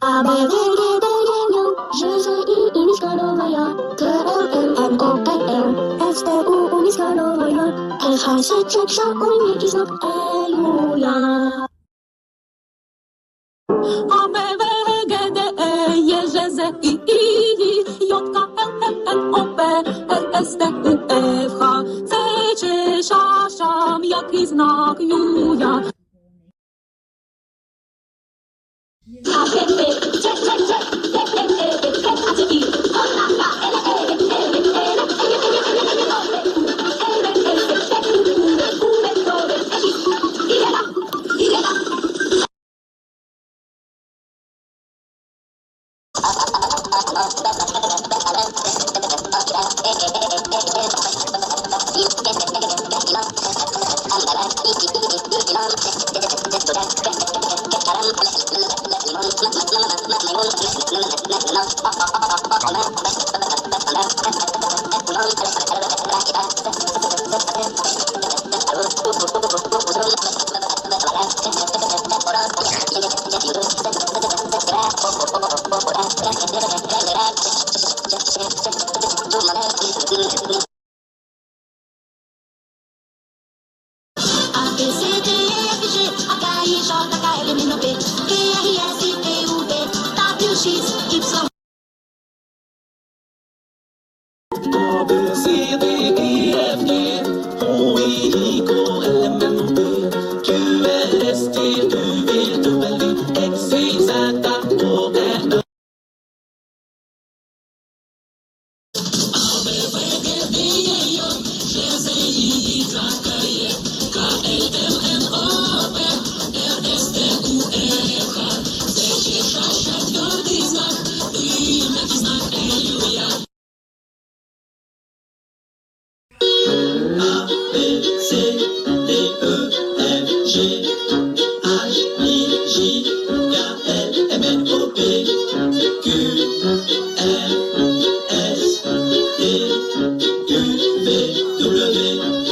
A, B, C, D, E, F, G, H, I, J, K, L, M, N, O, P, Q, R, S, T, U, V, W, X, Y, Z, U, Y, ja. A, B, V, G, D, E, J, Z, I, J, K, L, M, N, O, P, R, S, T, U, F, H, C, przepraszam, jaki znak Julia. A, B, C, D, E, F, G, H, I, K, L, M, N, O, P, Q, R, S, T, U, V, W, X, Y, Z, O, N, W